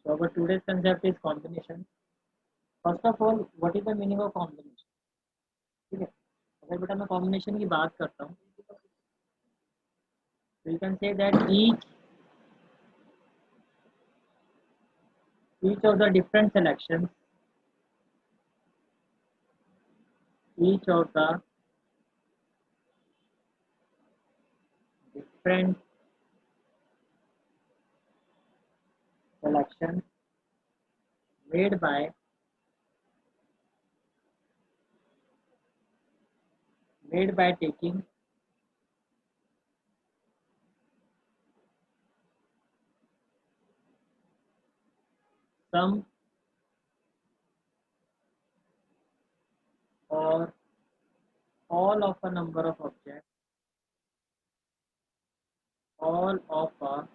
So our today's concept is combination. First of all, what is the meaning of combination? ठीक है, अगर बेटा मैं combination की बात करता हूँ, so you can say that each of the different selections, each of the different selections made by taking some or all of a number of objects, all of a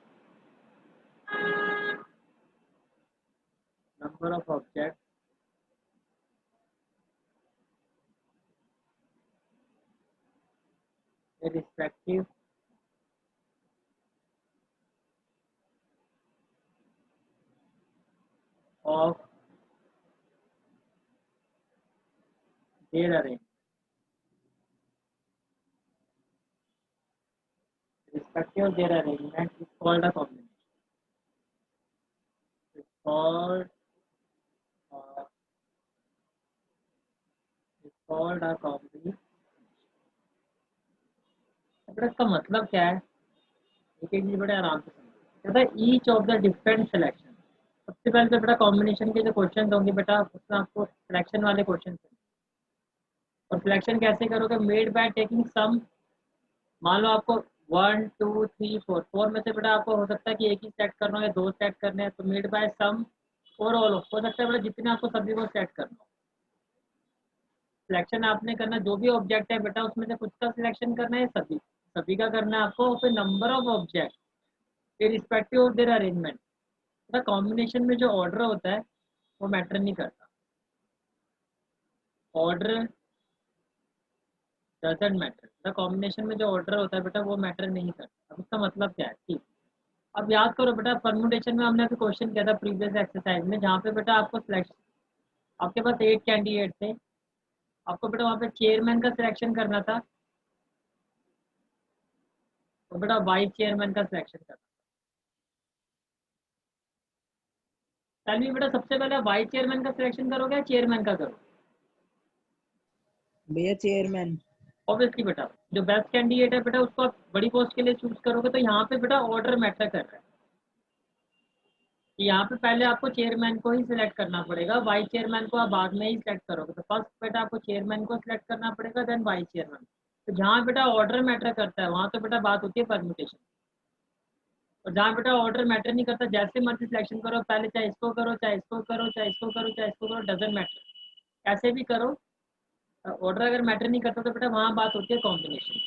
number of objects irrespective of their arrangement. Irrespective of their arrangement is called a combination. It's called uh, it's called a combination. अब इसका मतलब क्या है? एक एक चीज बड़े आराम से समझो। कहता है each of the different selection. सबसे पहले तो बेटा कॉम्बिनेशन के जो क्वेश्चन होंगे बेटा उसमें आपको सिलेक्शन वाले क्वेश्चन, और सिलेक्शन कैसे करोगे? Made by taking some. मान लो आपको 1 2 3 4 में से बेटा आपको हो सकता है कि एक ही सेट करना हो या दो सेट करने हैं, तो मेड बाय सम और ऑल हो सकता है बेटा जितने आपको सभी को सेट करना हो। सिलेक्शन आपने करना, जो भी ऑब्जेक्ट है बेटा उसमें से कुछ का सिलेक्शन करना है, सभी सभी का करना है आपको। फिर number of object respective of their arrangement. बेटा कॉम्बिनेशन में जो ऑर्डर होता है वो मैटर नहीं करता। Order doesn't matter. बेटा कॉम्बिनेशन में जो ऑर्डर होता है बेटा वो मैटर नहीं करता। अब इसका मतलब क्या है? ठीक, अब याद करो बेटा परमुटेशन में हमने अभी क्वेश्चन किया था प्रीवियस एक्सरसाइज में, जहाँ पे बेटा आपको सिलेक्शन, आपके पास 8 कैंडिडेट थे, आपको बेटा वहाँ पे चेयरमैन का सिलेक्शन करना था, तो बेटा वाइस चेयरमैन का सिलेक्शन करना। चलिए बेटा सबसे पहले वाइस चेयरमैन का सिलेक्शन करोगे या चेयरमैन का करोगे? भैया चेयरमैन। ऑब्वियसली बेटा जो बेस्ट कैंडिडेट है बेटा उसको आप बड़ी पोस्ट के लिए चूज करोगे, तो यहाँ पे बेटा ऑर्डर मैटर कर रहा है कि यहाँ पे पहले आपको चेयरमैन को ही सिलेक्ट करना पड़ेगा, वाइस चेयरमैन को आप बाद में ही सिलेक्ट करोगे। तो फर्स्ट बेटा आपको चेयरमैन को सिलेक्ट करना पड़ेगा, देन वाइस चेयरमैन। तो जहाँ बेटा ऑर्डर मैटर करता है वहाँ तो बेटा बात होती है परम्यूटेशन, और जहाँ बेटा ऑर्डर मैटर नहीं करता जैसे मर्जी सिलेक्शन करो, पहले चाहे इसको करो चाहे इसको करो चाहे इसको करो चाहे इसको करो, डजेंट मैटर, कैसे भी करो। ऑर्डर अगर मैटर नहीं करता तो बेटा वहाँ बात होती है कॉम्बिनेशन।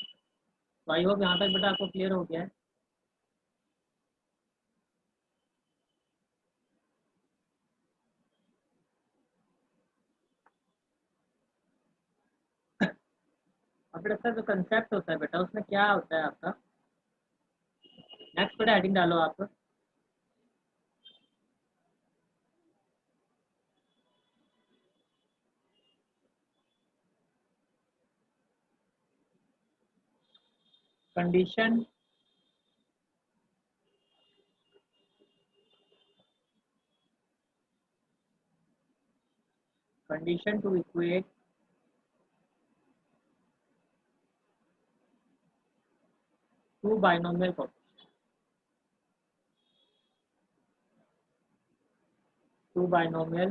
तो आई होप यहाँ तक बेटा आपको क्लियर हो गया है। अब बेटा इसका जो कंसेप्ट होता है बेटा उसमें क्या होता है आपका, नेक्स्ट बेटा हेडिंग डालो आप। Condition condition to equate two binomial coefficient, two binomial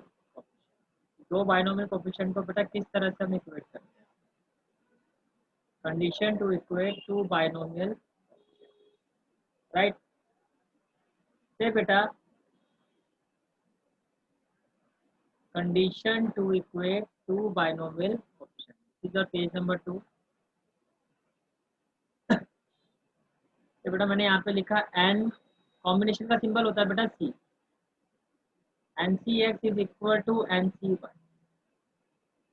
दो बाइनोमियल कोफिशिएंट को बेटा किस तरह से हम इक्वेट करते हैं? Condition to equate two binomial, right. से बेटा condition to equate two binomial coefficient is page number 2। तो बेटा मैंने यहाँ पे लिखा एन, कॉम्बिनेशन का सिंबल होता है बेटा C, N C X is equal to N C Y,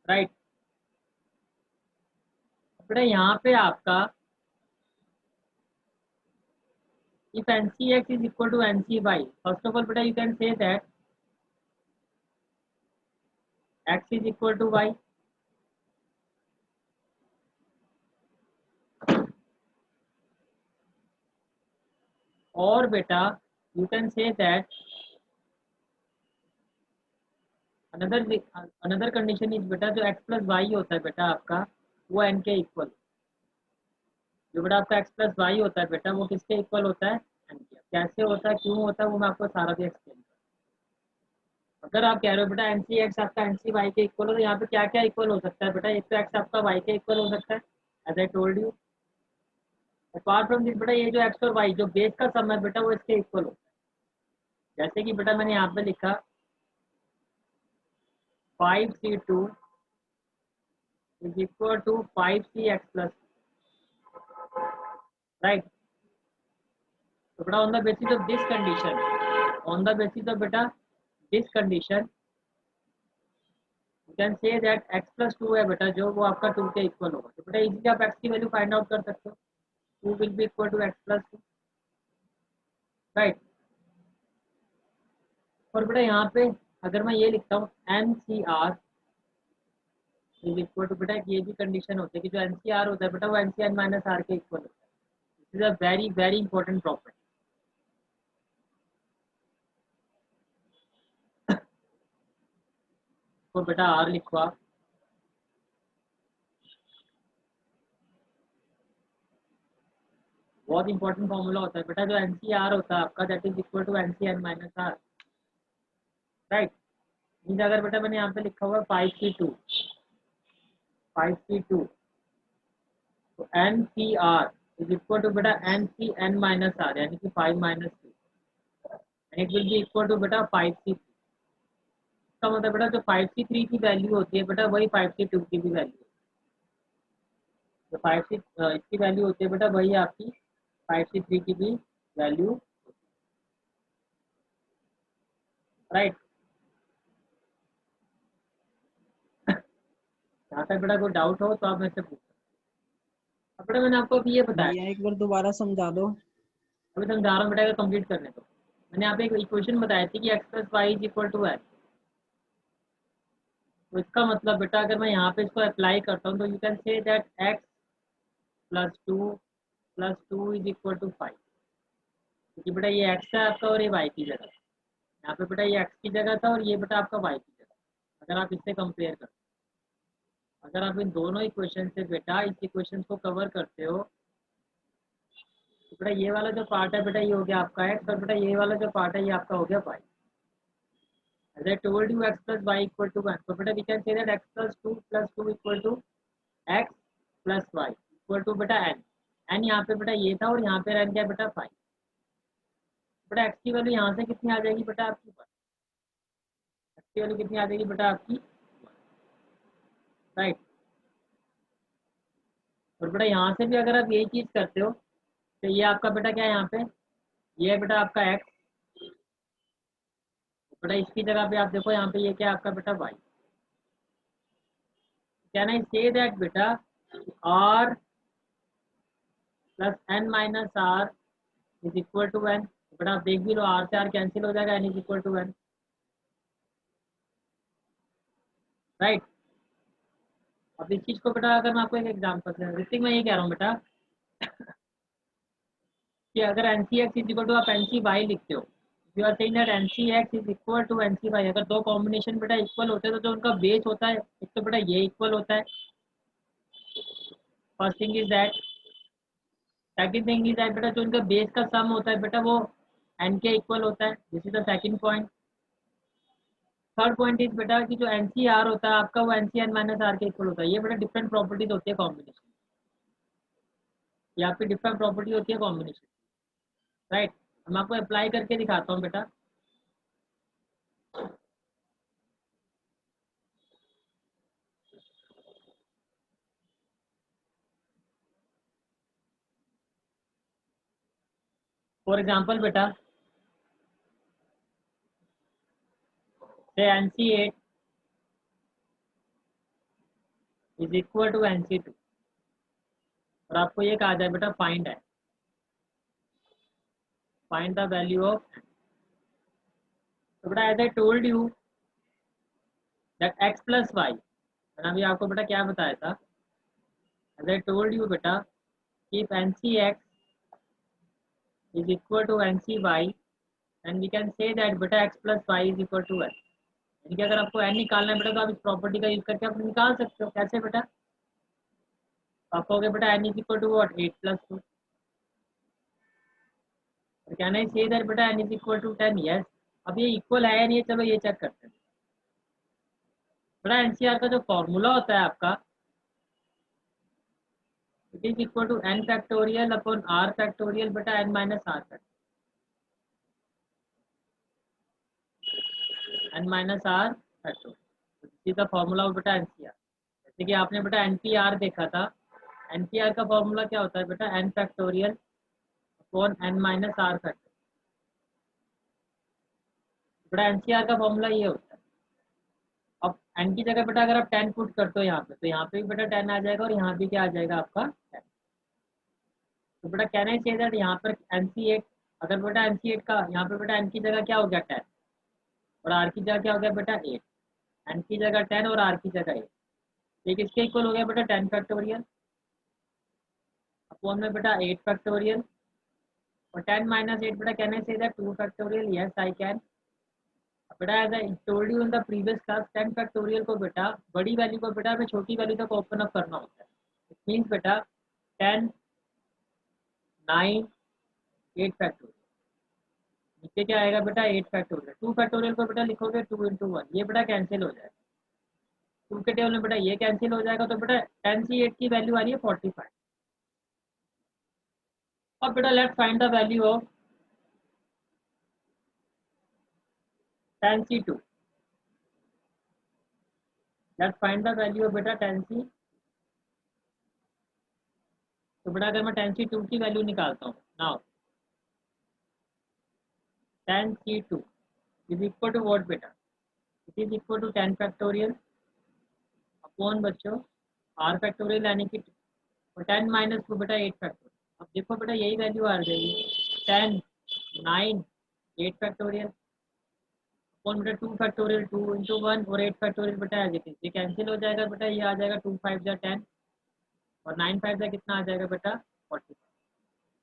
right. बेटा यहाँ पे आपका if NCX is equal to NCY, first of all beta you can say that X is equal to Y. और बेटा you can say that another condition is बेटा जो x plus y होता है बेटा आपका वो n के इक्वल, जो बेटा आपका x plus y होता है बेटा वो किसके इक्वल होता है, n के। कैसे होता है, क्यों होता है, वो मैं आपको सारा भी एक्सप्लेन करूँ। अगर आप कह रहे हो बेटा एन सी एक्स आपका एन सी वाई के इक्वल हो, तो यहाँ पे क्या क्या इक्वल हो सकता है बेटा, एक तो एक्स आपका वाई के इक्वल हो सकता है as I told you. Apart from this बेटा ये जो एक्स और वाई जो बेस का सम है बेटा वो इसके इक्वल होता है। जैसे कि बेटा मैंने यहाँ पे लिखा 5c2 is equal to 5cx plus, right? So beta on the basis of this condition, on the basis of beta this condition, you can say that x plus 2 है बेटा जो वो आपका 2 के इक्वल होगा। तो बेटा इजीली आप x की वैल्यू फाइंड आउट कर सकते हो, 2 will be equal to x plus 2, right? और बेटा यहाँ पे अगर मैं ये लिखता हूँ NCR इज इक्वल टू, बेटा ये भी कंडीशन होती है कि जो NCR होता है बेटा वो NCR माइनस आर के इक्वल होता है। This is a very very important property. तो बेटा आर लिखो आप, बहुत इंपॉर्टेंट फॉर्मूला होता है बेटा जो NCR होता है आपका that is equal to NCN minus R, right. Mean अगर बेटा मैंने यहाँ पे लिखा हुआ है 5c2, 5c2 तो NCR इज इक्वल टू बेटा NCN माइनस आर यानी कि 5 minus 2 and it will be equal to बेटा 5c3। इसका मतलब बेटा जो 5c3 की वैल्यू होती है बेटा वही 5c2 की भी वैल्यू, जो 5c इसकी वैल्यू होती है बेटा वही आपकी 5c3 की भी वैल्यू, राइट। यहाँ तक बेटा कोई डाउट हो तो आप मेरे से पूछ सकते हो। अब बेटा मैंने आपको अभी ये बताया, भैया एक बार दोबारा समझा दो। अभी समझा रहा हूँ बेटा, कंप्लीट करने दो। मैंने यहाँ पे एक इक्वेशन बताई थी कि X plus Y is equal to H. तो इसका मतलब बेटा अगर मैं यहाँ पे इसको अप्लाई करता हूँ तो you can say that X plus two is equal to 5, क्योंकि बेटा ये एक्स है आपका और ये वाई की जगह, यहाँ पे बेटा ये एक्स की जगह था और ये बेटा आपका वाई की जगह। अगर आप इससे कंपेयर करते हो, अगर आप इन दोनों इक्वेशन से बेटा इस इक्वेशन को कवर करते हो तो बेटा ये वाला जो पार्ट है बेटा ये हो गया आपका एक्स, और बेटा ये वाला जो पार्ट है ये आपका हो गया Y. As I told you x plus y equal to 1, so beta we can say that x plus 2 equal to x plus y equal to बेटा n। n यहाँ पे बेटा ये था और यहाँ पे रह गया बेटा 5। बेटा x की वैल्यू यहाँ से कितनी आ जाएगी बेटा आपकी 1, x की वैल्यू कितनी आ जाएगी बेटा आपकी 1, राइट। और बेटा यहाँ से भी अगर आप यही चीज़ करते हो तो ये आपका बेटा क्या है यहाँ पे, ये है बेटा आपका x, बेटा इसकी जगह पे आप देखो यहाँ पे ये क्या है आपका बेटा y। कैन आई से दैट बेटा r plus n minus R is equal to N. But आप देख भी लो आर से आर कैंसिल हो जाएगा, N is equal to N, right. अब इस चीज को बेटा अगर मैं आपको एक एग्जांपल से ऋतिक मैं ये कह रहा हूँ बेटा कि अगर N C X is equal to आप एन सी वाई लिखते हो, you are saying that N C X is equal to N C Y. अगर दो कॉम्बिनेशन बेटा इक्वल होते हैं तो जो उनका बेस होता है एक तो बेटा ये इक्वल होता है, first thing is that. Second thing is that बेटा जो उनका बेस का सम होता है बेटा वो एन के इक्वल होता है, this is the second point. Third point is बेटा कि जो एन सी आर होता है आपका वो N C N minus R के इक्वल होता है। ये बेटा डिफरेंट प्रॉपर्टीज होती है कॉम्बिनेशन, ये आपकी डिफरेंट प्रॉपर्टी होती है कॉम्बिनेशन, राइट। हम आपको अप्लाई करके दिखाता हूँ बेटा। फॉर एग्जाम्पल बेटा say N C eight is equal to N C two और आपको ये कहा जाए बेटा फाइंड है फाइंड द वैल्यू ऑफ, तो बेटा as I told you that X plus Y, मैंने अभी आपको बेटा क्या बताया था, एज आई टोल्ड यू बेटा, if N C X is equal to N C Y and we can say that बेटा X plus Y is equal to N, यानी कि अगर आपको एन निकालना है बेटा तो आप इस प्रॉपर्टी का यूज करके आप निकाल सकते हो। कैसे बेटा? तो आप कहोगे बेटा N is equal to what, 8+2, और कहना है से दैट बेटा N is equal to 10, yes. अब ये इक्वल है या नहीं है, चलो ये चेक करते हैं। बेटा एनसीआर का जो फॉर्मूला होता है आपका, it is equal to N factorial upon R factorial बेटा N minus R factorial, N minus R factorial, this is the formula of बेटा एनसीआर। जैसे कि आपने बेटा एनपीआर देखा था, एनपीआर का फॉर्मूला क्या होता है बेटा, N factorial upon N minus R factorial. बेटा एनसीआर का फॉर्मूला ये होता है। अब एन की जगह बेटा अगर आप 10 पुट करते हो यहाँ पे, तो यहाँ पे भी बेटा 10 आ जाएगा और यहाँ भी क्या आ जाएगा आपका 10। तो बेटा कहना ही चाहिए दैट यहाँ पर एन सी एट, अगर बेटा एन सी एट का यहाँ पे बेटा एन की जगह क्या हो गया 10 और आर की जगह क्या हो गया बेटा 8, एन की जगह 10 और आर की जगह 8, ये किसके इक्वल हो गया बेटा 10 फैक्टोरियल अपॉन में बेटा 8 फैक्टोरियल, और 10 माइनस 8 बेटा कहना चाहिए that 2 factorial, yes I can. बेटा as I told you in the previous class, 10 factorial को बेटा बड़ी वैल्यू को बेटा हमें छोटी वैल्यू तक ओपन अप करना होता है। इट मीन्स बेटा 10, 9, 8 फैक्टोरियल, नीचे क्या आएगा बेटा 8 फैक्टोरियल, 2 फैक्टोरियल को बेटा लिखोगे 2 into 1, ये बेटा कैंसिल हो जाएगा, 2 के टेबल में बेटा ये कैंसिल हो जाएगा, तो बेटा 10C8 की वैल्यू आ रही है 45। अब बेटा let's find the value of 10C2, let's find the value of बेटा 10C, तो बेटा अगर मैं 10C2 की वैल्यू निकालता हूँ now, 10C2 is equal to what बेटा, it is equal to 10 factorial upon बच्चों आर फैक्टोरियल, यानी कि 10 माइनस 2 बेटा 8 फैक्टोरियल। अब देखो बेटा यही वैल्यू आ जाएगी 10, 9, 8 फैक्टोरियल अपॉन बेटा 2 फैक्टोरियल, 2 into 1 और 8 फैक्टोरियल बेटा एज इट इज, ये कैंसिल हो जाएगा बेटा, ये आ जाएगा 2 5 जा 10 और 9 5 जा कितना आ जाएगा बेटा 45।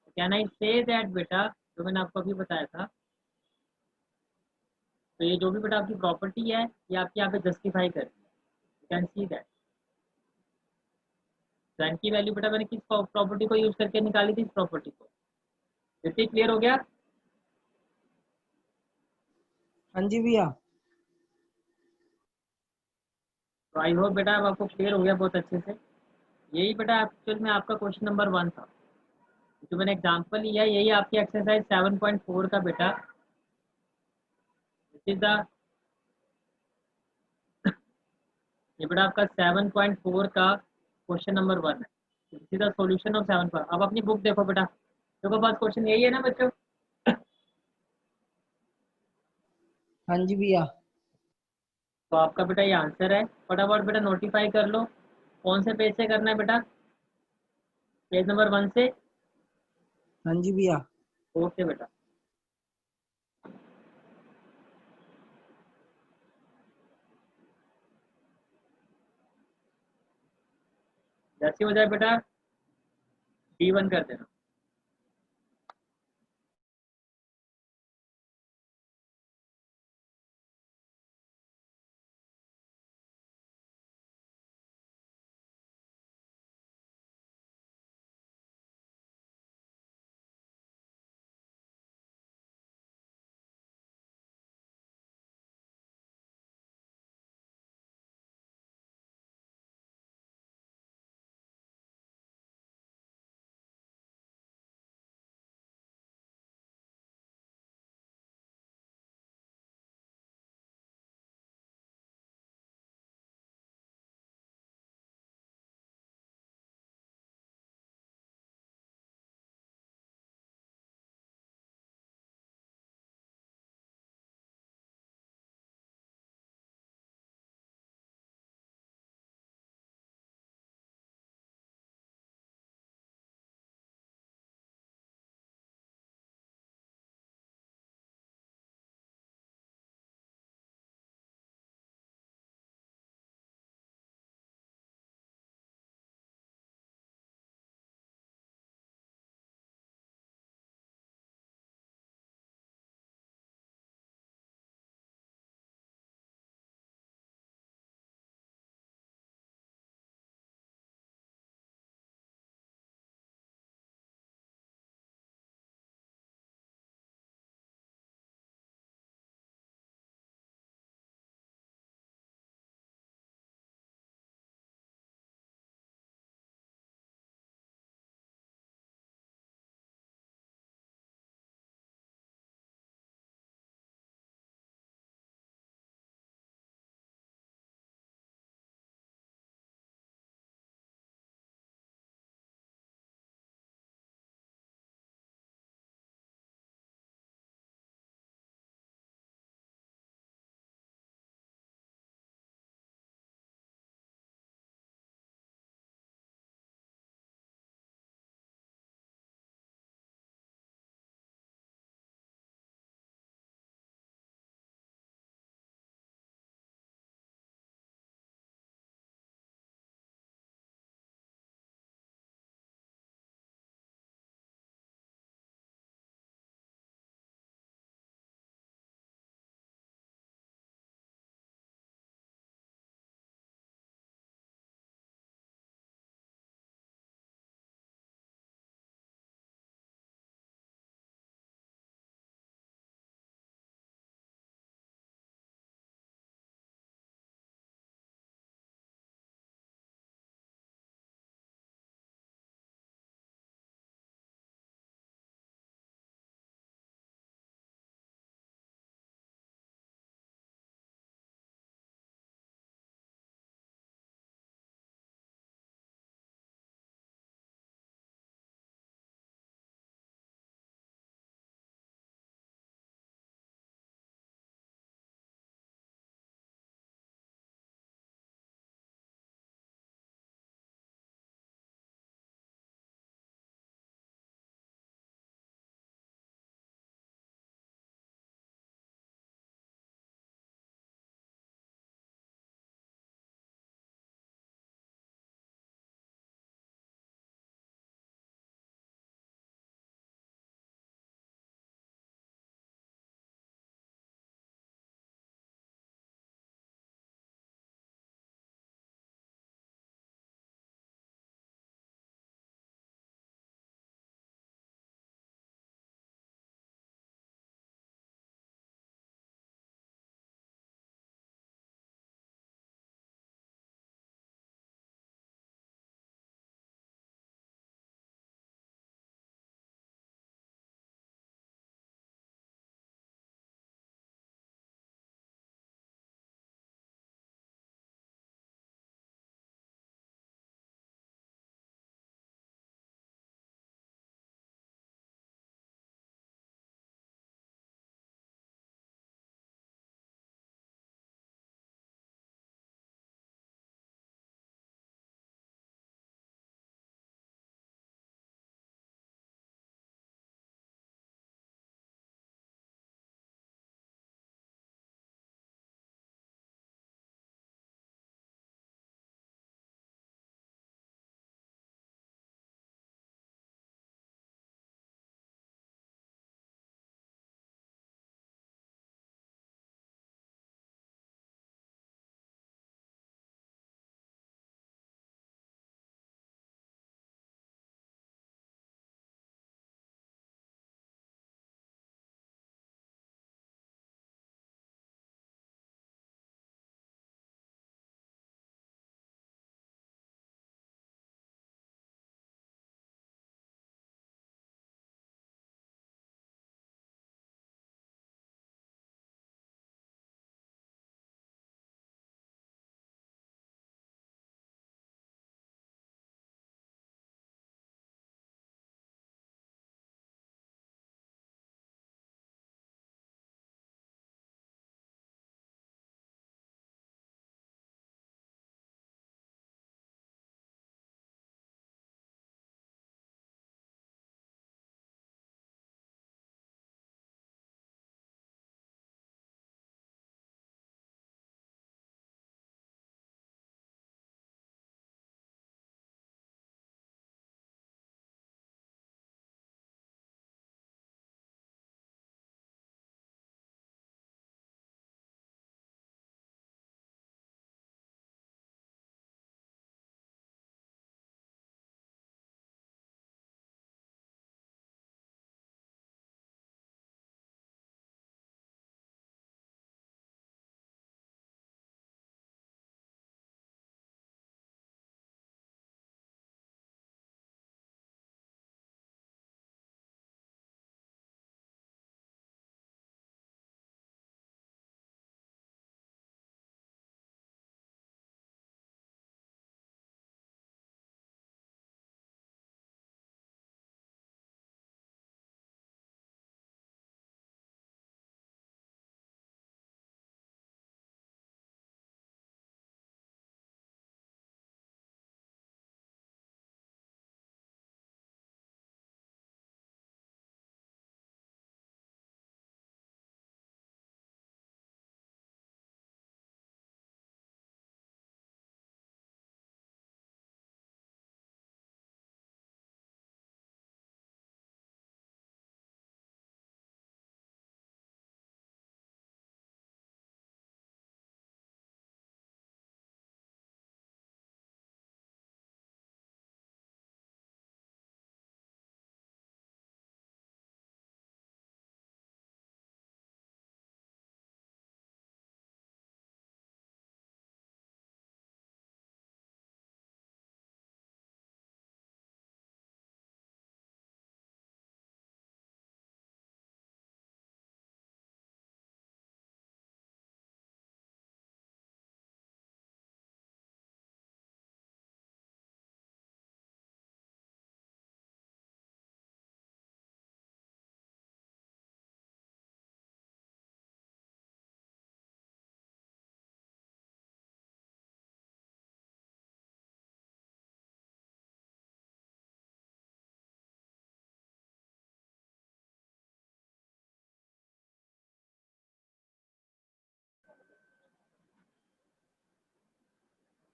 तो कैन आई से दैट बेटा, जो मैंने आपको अभी बताया था, तो ये जो भी बेटा आपकी प्रॉपर्टी है ये आपकी यहाँ पे जस्टिफाई कर रही है, you can see that. Rank की वैल्यू बेटा मैंने किस प्रॉपर्टी को यूज करके निकाली थी, इस प्रॉपर्टी को। इतनी क्लियर हो गया? हाँ जी भैया। तो आई होप बेटा अब आपको क्लियर हो गया बहुत अच्छे से। यही बेटा एक्चुअल में आपका क्वेश्चन नंबर 1 था, जो मैंने एग्जांपल लिया, यही आपकी एक्सरसाइज 7.4 का बेटा, दिस इज द, ये बेटा आपका 7.4 का क्वेश्चन नंबर 1 है, this is the solution of 7 पर। अब अपनी बुक देखो बेटा, देखो पास क्वेश्चन यही है ना बच्चों? हाँ जी भैया। तो आपका बेटा ये आंसर है, फटाफट बेटा नोटिफाई कर लो। कौन से पेज से करना है बेटा? पेज नंबर 1 से। हाँ जी भैया। ओके बेटा। जैसे हो जाए बेटा D1 कर देना।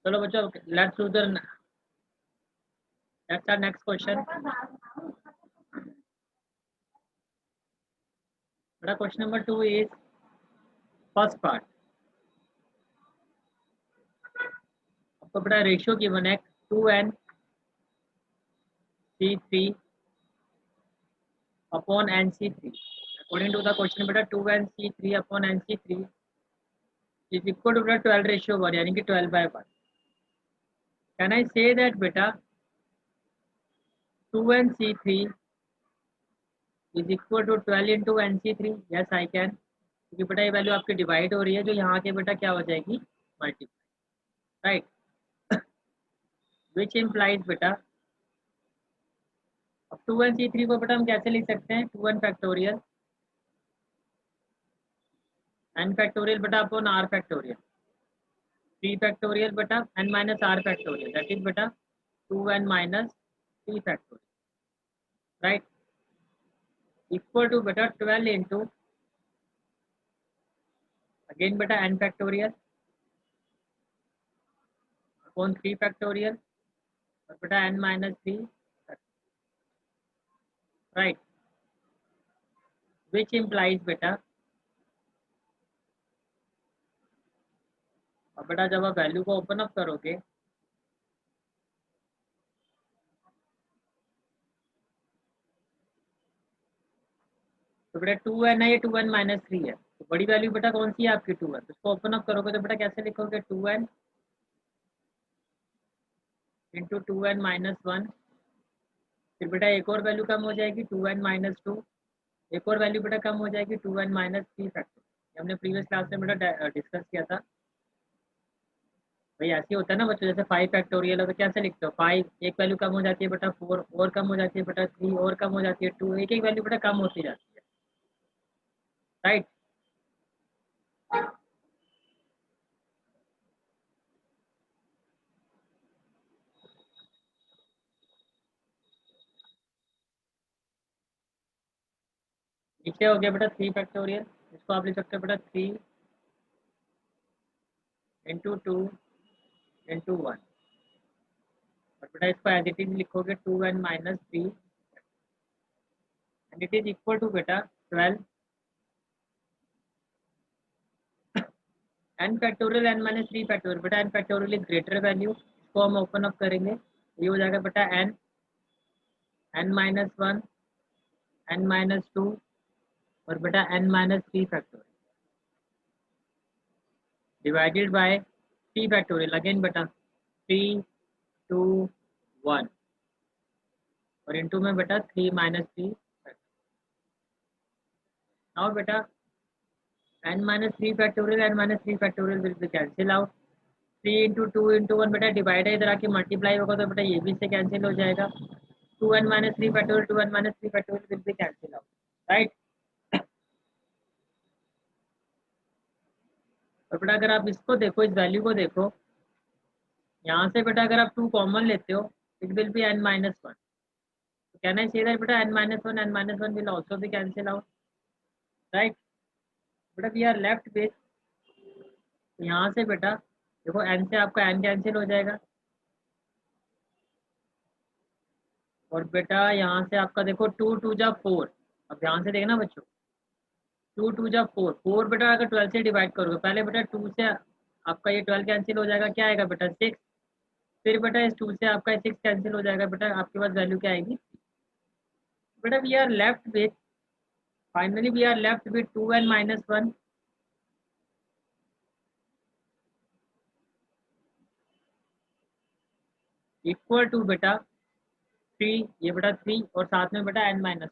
चलो बच्चों, let's do the next next question. बेटा question number 2 is first part. आपको बेटा रेशियो गिवन है 2nc3 upon nc3। According to the question बेटा 2nc3 upon nc3 is equal to बेटा 12:1 यानी कि 12/1। कैन आई से दैट बेटा 2nc3 is equal to 12 into nc3? Yes I can, क्योंकि बेटा ये वैल्यू आपकी डिवाइड हो रही है, जो यहाँ के बेटा क्या हो जाएगी, मल्टीप्लाई, राइट। विच इम्प्लाइज बेटा, अब 2nc3 को बेटा हम कैसे लिख सकते हैं, 2n फैक्टोरियल n फैक्टोरियल बेटा अपॉन r फैक्टोरियल, 3 फैक्टोरियल बेटा n minus r factorial, that is बेटा 2n minus 3 factorial, right, equal to बेटा 12 इंटू अगेन बेटा n फैक्टोरियल अपॉन 3 फैक्टोरियल और बेटा n minus 3, right, which implies बेटा, अब बेटा जब आप वैल्यू को ओपन अप करोगे तो बेटा 2n है, ये 2n माइनस 3 है, तो बड़ी वैल्यू बेटा कौन सी है आपकी 2n, उसको ओपन अप करोगे तो बेटा कैसे लिखोगे 2n इंटू 2n माइनस 1, फिर बेटा एक और वैल्यू कम हो जाएगी 2n माइनस 2, एक और वैल्यू बेटा कम हो जाएगी 2n माइनस 3 फैक्टर। हमने प्रीवियस क्लास में बेटा डिस्कस किया था भाई, ऐसे ही होता है ना बच्चों, जैसे 5 फैक्टोरियल है तो कैसे लिखते हो, 5 एक वैल्यू कम हो जाती है बेटा 4 और कम हो जाती है बेटा 3 और कम हो जाती है 2, एक एक वैल्यू बेटा कम होती जाती है, राइट। नीचे हो गया बेटा 3 फैक्टोरियल, इसको आप लिख सकते हो बेटा 3 इंटू 2 इंटू 1 और बेटा इसको एज इट इज लिखोगे 2n minus 3 and it is equal to बेटा 12 n factorial n minus 3 factorial, बेटा n factorial is greater value, इसको हम ओपन अप करेंगे, ये हो जाएगा बेटा n n minus 1 n minus 2 और बेटा n minus 3 factorial divided by 3 factorial, again बेटा 3 2 1 और इनटू में बेटा 3 माइनस 3। नाउ बेटा n minus 3 factorial n minus 3 factorial will be cancel out, 3 into 2 into 1 बेटा डिवाइड है, इधर आके मल्टीप्लाई होगा तो बेटा ये भी से कैंसिल हो जाएगा, 2n minus 3 factorial 2n minus 3 factorial will be cancel out, right. और बेटा अगर आप इसको देखो, इस वैल्यू को देखो, यहाँ से बेटा अगर आप 2 कॉमन लेते हो it will B n minus 1, तो कहना है सीधा बेटा n minus 1 will also be cancel out, right. बेटा वी आर लेफ्ट विथ, यहाँ से बेटा देखो n से आपका n कैंसिल हो जाएगा और बेटा यहाँ से आपका देखो 2 2 जा 4, अब ध्यान से देखना बच्चों, 2 2 जा 4, 4 बेटा अगर 12 से डिवाइड करोगे, पहले बेटा 2 से आपका ये 12 कैंसिल हो जाएगा, क्या आएगा बेटा 6, फिर बेटा इस 2 से आपका 6 कैंसिल हो जाएगा, बेटा आपके पास वैल्यू क्या आएगी, बेटा we are left with, finally we are left with 2n minus 1 equal to बेटा 3, ये बेटा 3 और साथ में बेटा n minus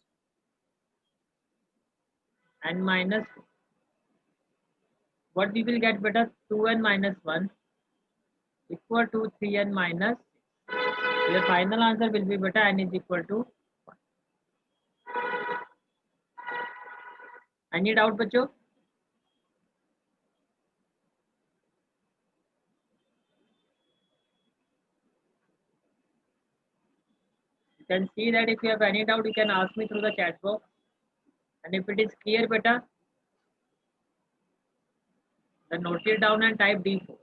what we will get बेटा 2n minus 1 equal to 3n minus, your final answer will be बेटा n is equal to 1. Any doubt बच्चों? You can see that if you have any doubt you can ask me through the chat box, and if it is clear बेटा then note it down and type D4.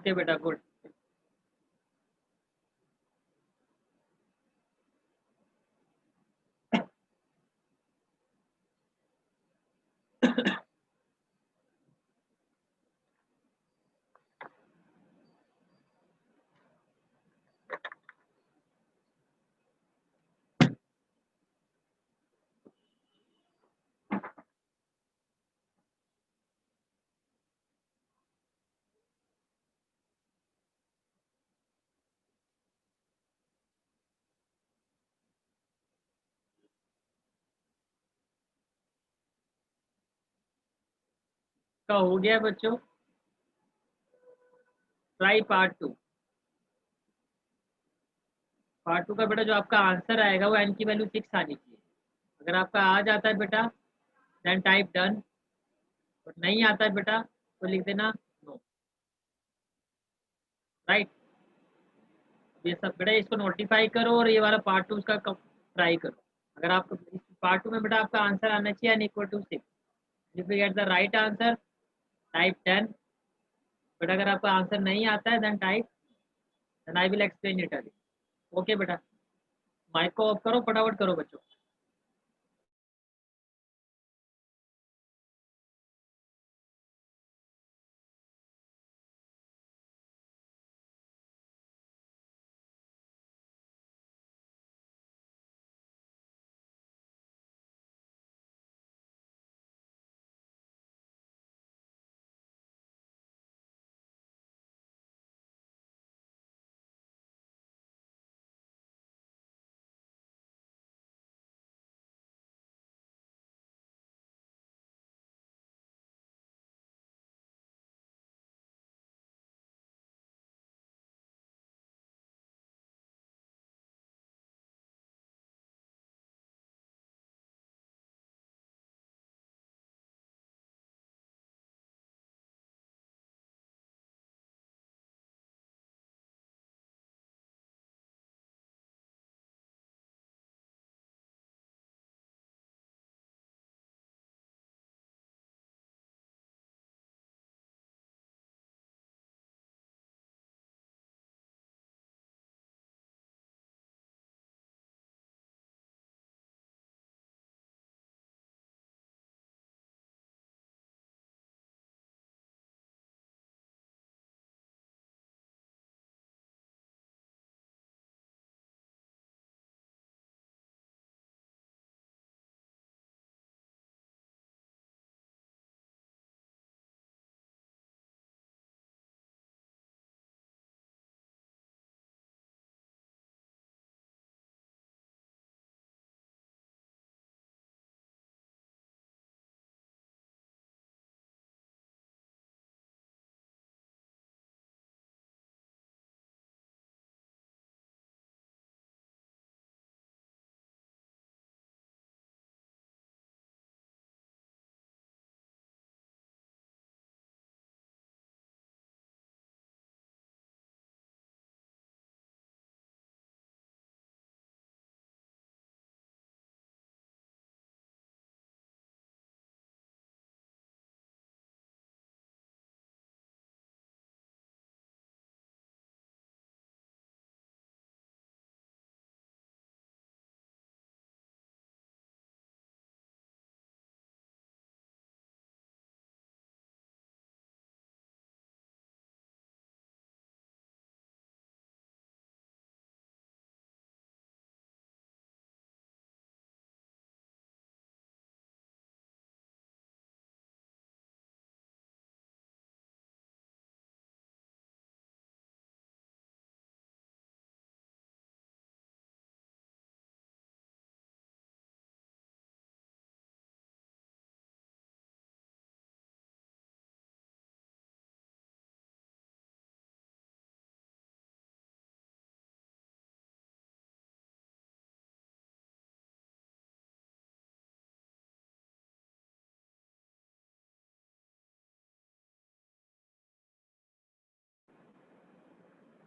Okay बेटा, good. का हो गया बच्चों, try part 2। Part 2 का बेटा जो आपका आंसर आएगा वो n की वैल्यू 6 आनी चाहिए। अगर आपका आ जाता है बेटा देन टाइप डन, और नहीं आता है बेटा तो लिख देना नो। राइट, ये सब बेटा इसको नोटिफाई करो और ये वाला पार्ट 2 उसका ट्राई करो। अगर आपको पार्ट 2 में बेटा आपका आंसर आना चाहिए n equal to 6। If you get the right answer type 10, बेटा अगर आपका आंसर नहीं आता है then type, then I will explain it again. Okay बेटा, माइक को ऑफ करो, फटाफट करो बच्चों।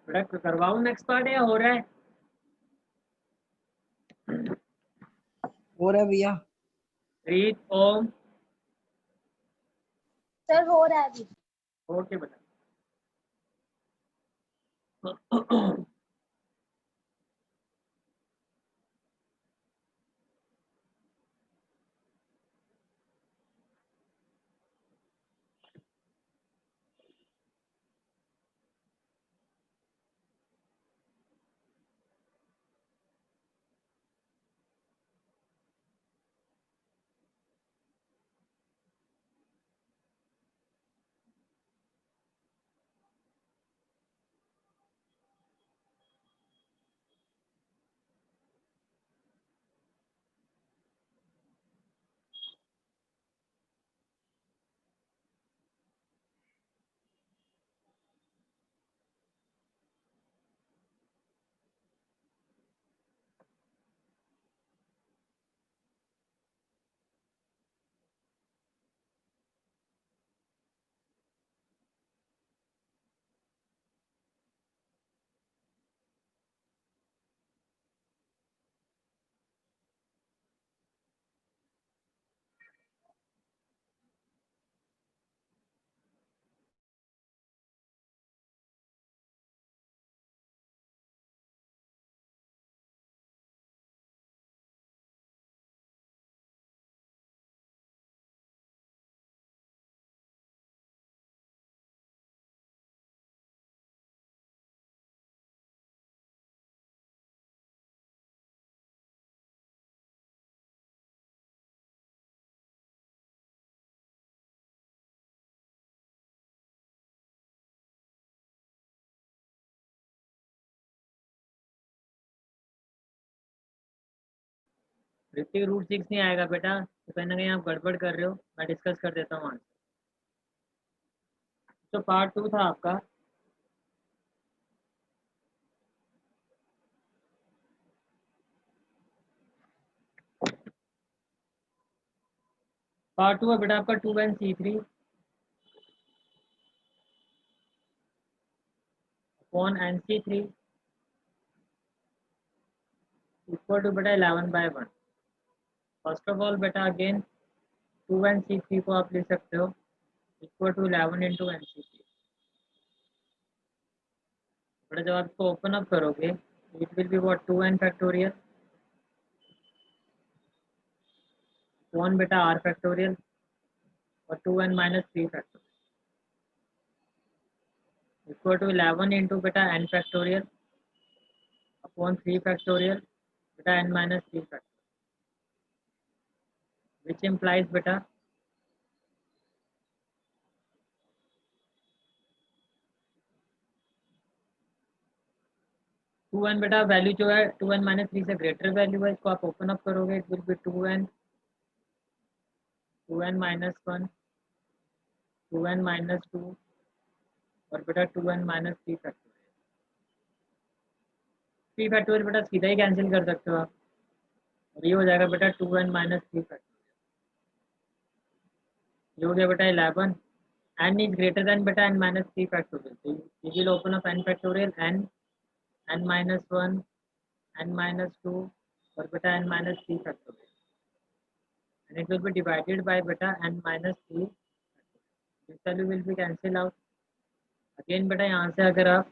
बेटा करवाऊं नेक्स्ट पार्ट या हो रहा है? हो रहा है भैया। रीत ओम। सर हो रहा है अभी। ओके बेटा। ऋतिक रूट 6 नहीं आएगा बेटा, तो कहीं ना कहीं आप गड़बड़ कर रहे हो, मैं डिस्कस कर देता हूँ आंसर। तो पार्ट 2 था आपका। पार्ट 2 है बेटा आपका 2nC3 upon nC3 equal to बेटा 11/1। फर्स्ट ऑफ ऑल बेटा अगेन 2nC3 को आप लिख सकते हो इक्वल टू 11 इंटू nC3। बेटा जब आप इसको ओपन अप करोगे it will be what 2n factorial upon बेटा r फैक्टोरियल और 2n minus 3 factorial equal to 11 into बेटा n फैक्टोरियल अपॉन 3 फैक्टोरियल बेटा n minus 3 factorial which implies बेटा 2n बेटा वैल्यू जो है 2n माइनस 3 से ग्रेटर वैल्यू है, इसको आप ओपन अप करोगे it will B 2n minus 1 2n minus 2 और बेटा 2n माइनस 3 फैक्टोरियल। 3 फैक्टोरियल बेटा सीधा ही कैंसिल कर सकते हो आप, और ये हो जाएगा बेटा 2n माइनस 3 फैक्टोरियल। ये हो गया बेटा 11। n इज ग्रेटर देन बेटा n माइनस 3 फैक्टोरियल, तो you will open up n factorial n minus 1 n minus 2 और बेटा n minus 3 factorial and it will be divided by beta n minus 3। this value will be cancel out again बेटा यहाँ से अगर आप